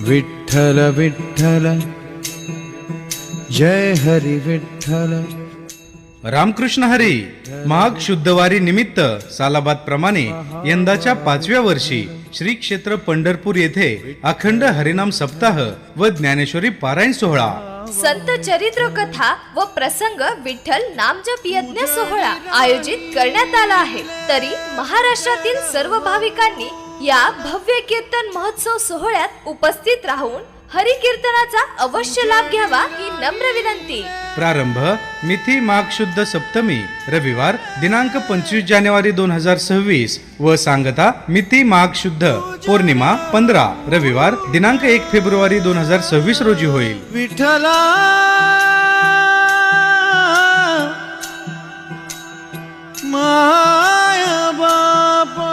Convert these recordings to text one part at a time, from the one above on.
विठ्ठल विठ्ठल जय हरी विठ्ठल. रामकृष्ण हरी. माघ शुद्धवारी निमित्त सालाबाद प्रमाणे यंदाच्या 5व्या वर्षी श्री क्षेत्र पंढरपूर येथे अखंड हरिनाम सप्ताह व ज्ञानेश्वरी पारायण सोहळा, संत चरित्र कथा व प्रसंग विठ्ठल नामजप यज्ञ सोहळा आयोजित करण्यात आला आहे. तरी महाराष्ट्रातील सर्व भाविकांनी या भव्य कीर्तन महोत्सव सोहळ्यात उपस्थित राहून हरी कीर्तनाचा अवश्य लाभ घ्यावा ही नम्र विनंती. प्रारंभ मिती माघ शुद्ध सप्तमी रविवार दिनांक 25 जानेवारी 2026 व सांगता मिती माघ शुद्ध पौर्णिमा 15 रविवार दिनांक 1 फेब्रुवारी 2026 रोजी होईल. विठ्ठला माया बापा.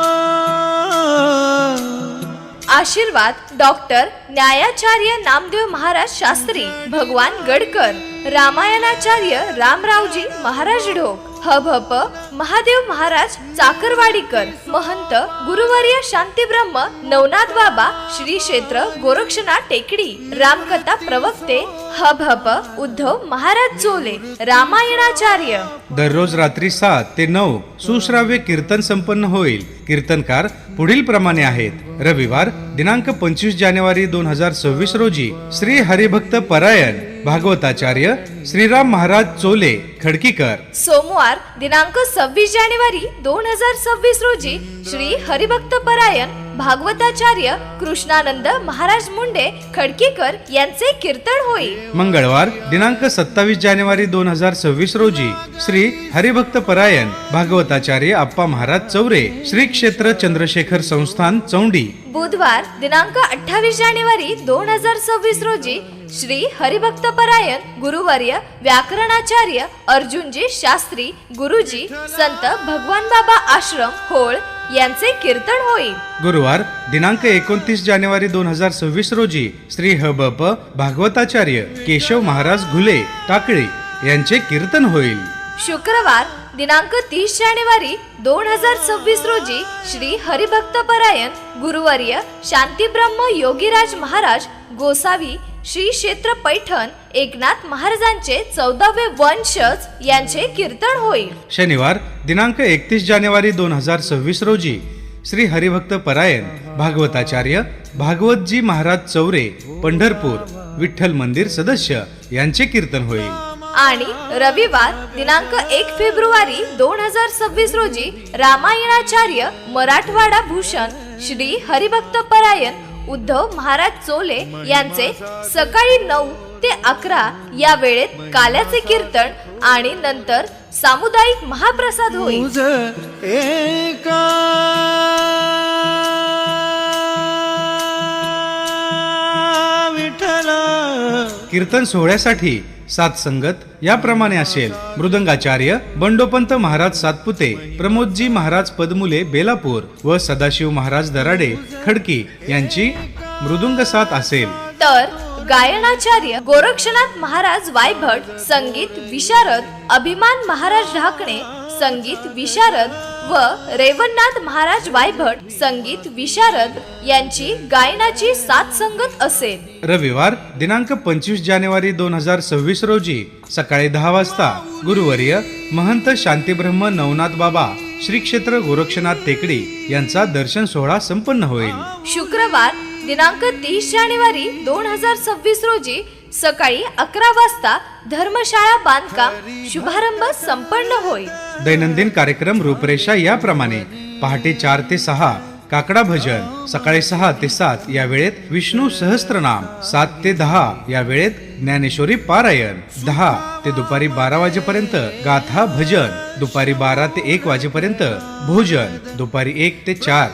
आशीर्वाद डॉक्टर न्यायाचार्य नामदेव महाराज शास्त्री, भगवान गडकर, रामायणाचार्य रामरावजी महाराज ढोक, हभप महादेव महाराज चाकरवाडीकर, महंत गुरुवर्य शांतीब्रह्म नवनाथ बाबा, श्री क्षेत्र गोरक्षनाथ टेकडी, रामकथा प्रवक्ते हभप उद्धव महाराज चोले, रामायणाचार्य. दररोज रात्री 7 ते 9 सुश्राव्य कीर्तन संपन्न होईल. कीर्तनकार पुढील प्रमाणे आहेत. रविवार दिनांक 25 जानेवारी 2026 रोजी श्री हरिभक्त परायण भागवताचार्य श्रीराम महाराज चोले खडकीकर. सोमवार दिनांक 26 जानेवारी 2026 रोजी श्री हरिभक्त परायण भागवताचार्य कृष्णानंद महाराज मुंडे खडकीकर यांचे कीर्तन होईल. मंगळवार दिनांक 27 जानेवारी 2026 रोजी श्री हरिभक्त परायण भागवताचार्य आप्पा महाराज चौरे श्री क्षेत्र चंद्रशेखर संस्थान चौंडी. बुधवार दिनांक 28 जानेवारी 2026 रोजी श्री हरिभक्त परायण गुरुवर्य व्याकरणाचार्य अर्जुनजी शास्त्री गुरुजी संत भगवान बाबा आश्रम होळ यांचे कीर्तन होईल. गुरुवार दिनांक 29 जानेवारी 2026 रोजी श्री हबप भागवताचार्य केशव महाराज घुले टाकळी यांचे कीर्तन होईल. शुक्रवार दिनांक 30 जानेवारी 2026 रोजी श्री हरिभक्त परायण गुरुवर्य शांतीब्रह्म योगीराज महाराज गोसावी श्री क्षेत्र पैठण एकनाथ महाराजांचे 14वे वंशज यांचे कीर्तन होईल. शनिवार दिनांक 31 जानेवारी 2026 रोजी श्री हरिभक्त परायण भागवताचार्य भागवतजी महाराज चौरे पंढरपूर विठ्ठल मंदिर सदस्य यांचे कीर्तन होईल. आणि रविवार दिनांक 1 फेब्रुवारी 2026 रोजी रामायणाचार्य मराठवाडा भूषण श्री हरिभक्त परायण उद्धव महाराज चोले यांचे सकाळी 9 ते 11 या वेळेत काल्याचे कीर्तन आणि नंतर सामुदायिक महाप्रसाद होईल. एका विठ्ठला. कीर्तन सोहळ्यासाठी सात संगत याप्रमाणे असेल. मृदंगाचार्य बंडोपंत महाराज सातपुते, प्रमोदजी महाराज पदमुले बेलापूर व सदाशिव महाराज दराडे खडकी यांची मृदुंग साथ असेल. तर गायनाचार्य गोरक्षनाथ महाराज वायभट, संगीत विशारद अभिमान महाराज ढाकणे, संगीत विशारद व रेवणनाथ महाराज वायभट, संगीत विशारद यांची गायनाची सात संगत असेल. रविवार दिनांक 25 जानेवारी 2026 रोजी सकाळी 10 वाजता गुरुवर्य महंत शांतीब्रह्म नवनाथ बाबा श्री क्षेत्र गोरक्षनाथ टेकडी यांचा दर्शन सोहळा संपन्न होईल. शुक्रवार दिनांक 30 जानेवारी 2026 रोजी सकाळी 11 वाजता धर्मशाळा बांधकाम शुभारंभ संपन्न होईल. दैनंदिन कार्यक्रम रूपरेषा याप्रमाणे. पहाटे 4 ते 6 काकडा भजन, सकाळी 6 ते 7 या वेळेत विष्णू सहस्त्रनाम, 7 ते 10 या वेळेत ज्ञानेश्वरी पारायण, 10 ते दुपारी 12 वाजेपर्यंत गाथा भजन, दुपारी 12 ते 1 वाजेपर्यंत भोजन, दुपारी 1 ते 4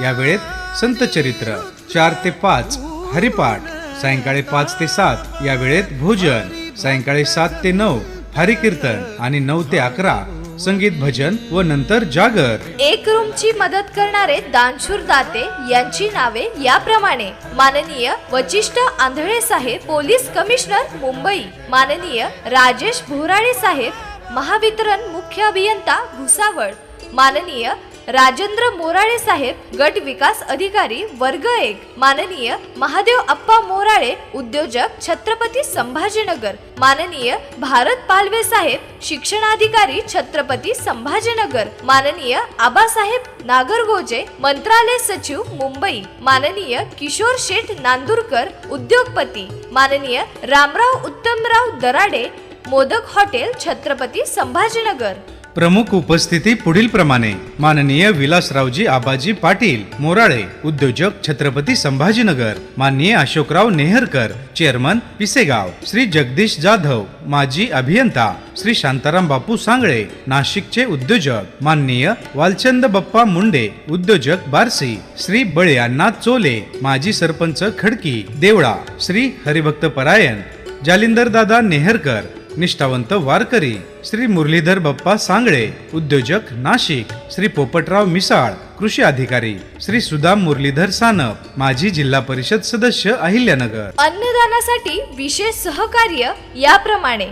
या वेळेत संत चरित्र, 4 ते 5 हरिपाठ, सायंकाळी 5 ते 7 या वेळेत भोजन, सायंकाळी 7 ते 9 हरिकीर्तन आणि 9 ते 11 संगीत भजन व नंतर जागर. एक रूमची मदत करणारे दानशूर दाते यांची नावे याप्रमाणे. माननीय वचिष्ठ आंधळे साहेब पोलीस कमिशनर मुंबई, माननीय राजेश भोराळे साहेब महावितरण मुख्य अभियंता भुसावळ, माननीय राजेंद्र मोराळे साहेब, गट विकास अधिकारी वर्ग 1, माननीय महादेव अप्पा मोराळे, उद्योजक, छत्रपती संभाजीनगर, माननीय भारत पालवे साहेब, शिक्षणाधिकारी, छत्रपती संभाजीनगर, माननीय आबासाहेब नागरगोजे, मंत्रालय सचिव, मुंबई, माननीय किशोर शेठ नांदुरकर, उद्योगपती, माननीय रामराव उत्तमराव दराडे, मोदक हॉटेल, छत्रपती संभाजीनगर. प्रमुख उपस्थिती पुढील प्रमाणे: माननीय विलासरावजी आबाजी पाटील मोराळे, उद्योजक, छत्रपती संभाजीनगर, माननीय अशोकराव नेहरकर, चेअरमन, पिसेगाव, श्री जगदीश जाधव, माजी अभियंता, श्री शांताराम बापू सांगळे, नाशिकचे उद्योजक, माननीय वालचंद बप्पा मुंडे, उद्योजक, बार्सी, श्री बळे अण्णा चोले, माजी सरपंच खडकी देवळा, श्री हरिभक्त परायण, जालिंदर दादा नेहरकर, निष्ठावंत वारकरी, श्री मुरलीधर बप्पा सांगळे, उद्योजक, नाशिक, श्री पोपटराव मिसाळ, कृषी अधिकारी, श्री सुदाम मुरलीधर सानप, माजी जिल्हा परिषद सदस्य, अहिल्यानगर. अन्नदानासाठी विशेष सहकार्य याप्रमाणे: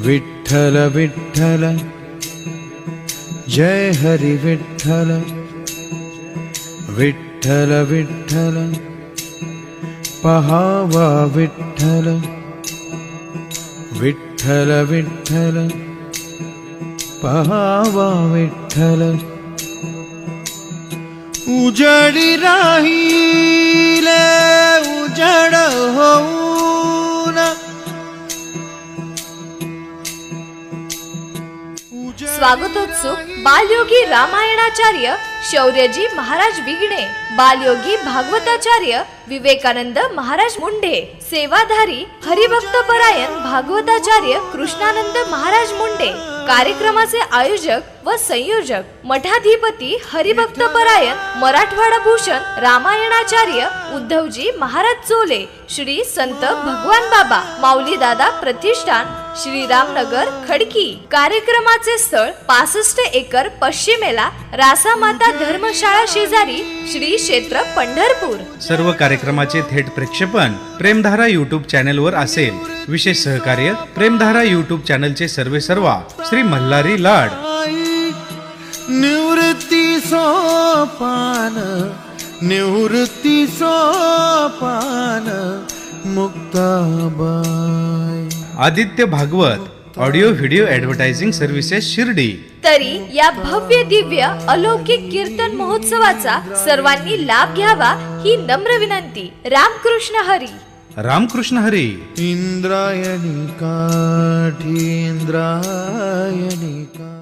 विठ्ठल विठ्ठल, जय हरी विठ्ठल, विठ्ठल विठ्ठल, पहावा विठ्ठल, विठ्ठल विठ्ठल, पहावा विठ्ठल. उजडी राहील उजड होऊन, स्वागतोत्सुक बालयोगी रामायणाचार्य शौर्यजी महाराज विगणे, बालयोगी भागवताचार्य विवेकानंद महाराज मुंडे, सेवाधारी हरिभक्त परायण भागवताचार्य कृष्णानंद महाराज मुंडे. कार्यक्रमाचे आयोजक व संयोजक मठाधिपती हरिभक्त परायण मराठवाडा भूषण रामायणाचार्य उद्धवजी महाराज चोले, श्री संत भगवान बाबा माऊली दादा प्रतिष्ठान, श्रीरामनगर खडकी. कार्यक्रमाचे स्थळ 65 एकर पश्चिमेला रासामाता धर्मशाळा शेजारी श्री क्षेत्र पंढरपूर. सर्व कार्यक्रमाचे थेट प्रक्षेपण प्रेमधारा युट्यूब चॅनल वर असेल. विशेष सहकार्य प्रेमधारा युट्यूब चॅनलचे सर्वेसर्वा Shri Malhari Lad. Nivrutti Sopan, Nivrutti Sopan, Muktabai. Aditya Bhagwat audio video advertising services Shirdi. तरी या भव्य दिव्य अलौकिक कीर्तन महोत्सवाचा सर्वांनी लाभ घ्यावा ही नम्र विनंती. रामकृष्ण हरी. रामकृष्ण हरी. इंद्रायणी काठी, इंद्रायणी काठी.